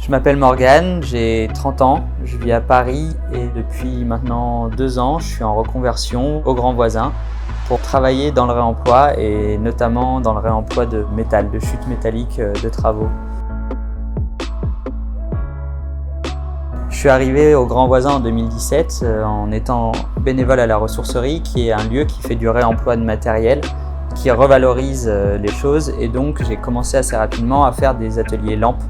Je m'appelle Morgane, j'ai 30 ans, je vis à Paris et depuis maintenant 2 ans, je suis en reconversion au Grand Voisin pour travailler dans le réemploi et notamment dans le réemploi de métal, de chutes métalliques de travaux. Je suis arrivé au Grand Voisin en 2017 en étant bénévole à la ressourcerie, qui est un lieu qui fait du réemploi de matériel, qui revalorise les choses, et donc j'ai commencé assez rapidement à faire des ateliers lampes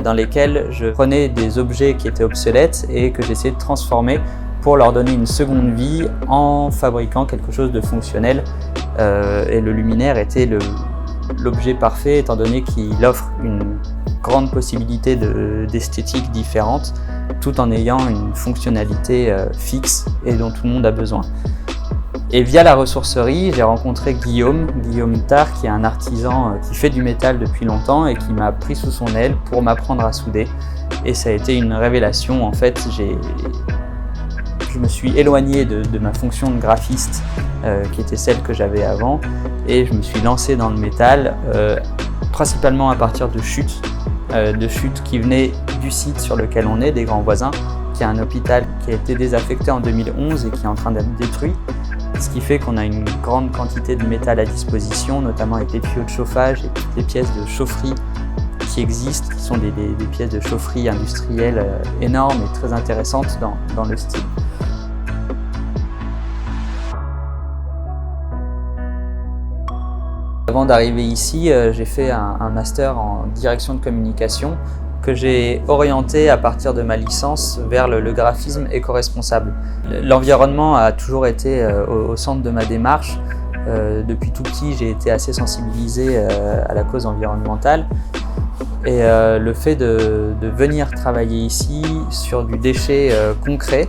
dans lesquels je prenais des objets qui étaient obsolètes et que j'essayais de transformer pour leur donner une seconde vie en fabriquant quelque chose de fonctionnel. Et le luminaire était l'objet parfait étant donné qu'il offre une grande possibilité d'esthétique différente tout en ayant une fonctionnalité fixe et dont tout le monde a besoin. Et via la ressourcerie, j'ai rencontré Guillaume Tard, qui est un artisan qui fait du métal depuis longtemps et qui m'a pris sous son aile pour m'apprendre à souder. Et ça a été une révélation. En fait, je me suis éloigné de ma fonction de graphiste, qui était celle que j'avais avant, et je me suis lancé dans le métal, principalement à partir de chutes qui venaient du site sur lequel on est, des Grands Voisins, qui est un hôpital qui a été désaffecté en 2011 et qui est en train d'être détruit. Ce qui fait qu'on a une grande quantité de métal à disposition, notamment avec les tuyaux de chauffage et toutes les pièces de chaufferie qui existent, qui sont des pièces de chaufferie industrielles énormes et très intéressantes dans le style. Avant d'arriver ici, j'ai fait un master en direction de communication que j'ai orienté à partir de ma licence vers le graphisme éco-responsable. L'environnement a toujours été au centre de ma démarche. Depuis tout petit, j'ai été assez sensibilisé à la cause environnementale. Et le fait de venir travailler ici sur du déchet concret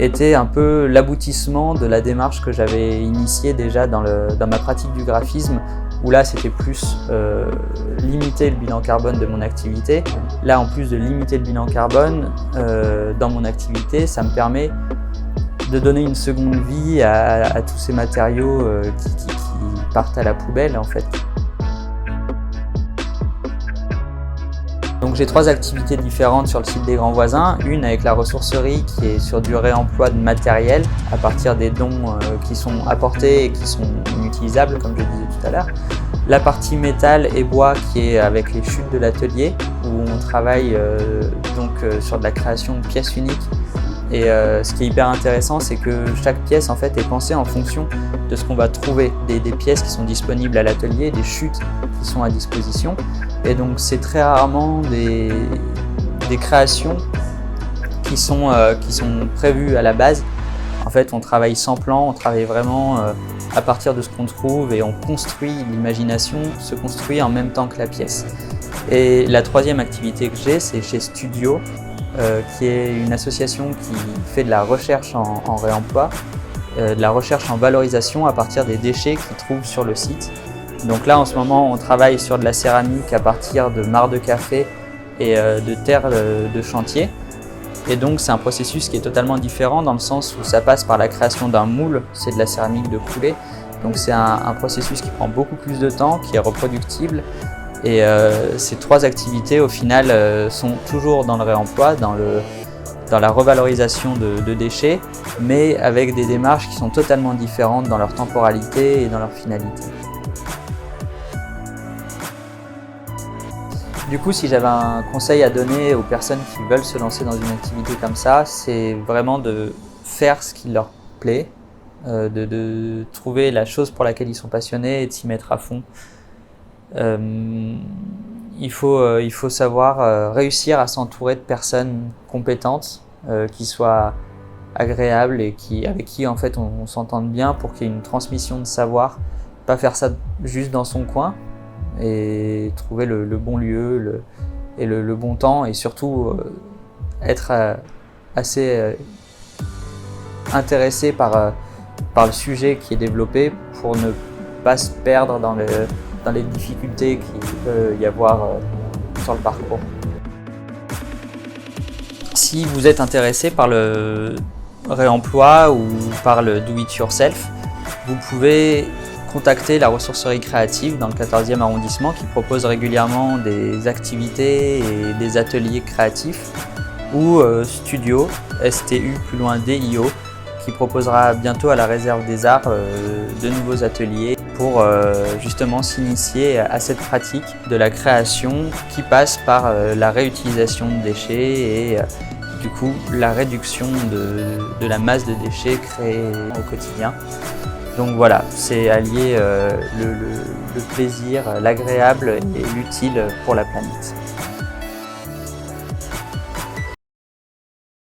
était un peu l'aboutissement de la démarche que j'avais initiée déjà dans ma pratique du graphisme, où là c'était plus limiter le bilan carbone de mon activité. Là, en plus de limiter le bilan carbone dans mon activité, ça me permet de donner une seconde vie à tous ces matériaux qui partent à la poubelle en fait. Donc j'ai 3 activités différentes sur le site des Grands Voisins. Une avec la ressourcerie qui est sur du réemploi de matériel à partir des dons qui sont apportés et qui sont inutilisables comme je disais tout à l'heure. La partie métal et bois qui est avec les chutes de l'atelier où on travaille sur de la création de pièces uniques. Et ce qui est hyper intéressant, c'est que chaque pièce en fait est pensée en fonction de ce qu'on va trouver, des pièces qui sont disponibles à l'atelier, des chutes qui sont à disposition. Et donc c'est très rarement des créations qui sont prévues à la base. En fait, on travaille sans plan, on travaille vraiment à partir de ce qu'on trouve et on construit, l'imagination se construit en même temps que la pièce. Et la 3e activité que j'ai, c'est chez Studio, qui est une association qui fait de la recherche en réemploi, de la recherche en valorisation à partir des déchets qu'ils trouvent sur le site. Donc là, en ce moment, on travaille sur de la céramique à partir de marcs de café et de terre de chantier. Et donc, c'est un processus qui est totalement différent dans le sens où ça passe par la création d'un moule, c'est de la céramique de coulée. Donc c'est un processus qui prend beaucoup plus de temps, qui est reproductible. Et ces 3 activités, au final, sont toujours dans le réemploi, dans la revalorisation de déchets, mais avec des démarches qui sont totalement différentes dans leur temporalité et dans leur finalité. Du coup, si j'avais un conseil à donner aux personnes qui veulent se lancer dans une activité comme ça, c'est vraiment de faire ce qui leur plaît, de trouver la chose pour laquelle ils sont passionnés et de s'y mettre à fond. Il faut savoir réussir à s'entourer de personnes compétentes, qui soient agréables et avec qui en fait on s'entende bien pour qu'il y ait une transmission de savoir. Pas faire ça juste dans son coin et trouver le bon lieu et le bon temps et surtout être assez intéressé par le sujet qui est développé pour ne pas se perdre dans les difficultés qu'il peut y avoir sur le parcours. Si vous êtes intéressé par le réemploi ou par le do-it-yourself, vous pouvez contacté la ressourcerie créative dans le 14e arrondissement qui propose régulièrement des activités et des ateliers créatifs, ou Studio, STU plus loin DIO, qui proposera bientôt à la Réserve des Arts de nouveaux ateliers pour justement s'initier à cette pratique de la création qui passe par la réutilisation de déchets et du coup la réduction de la masse de déchets créés au quotidien. Donc voilà, c'est allier le plaisir, l'agréable et l'utile pour la planète.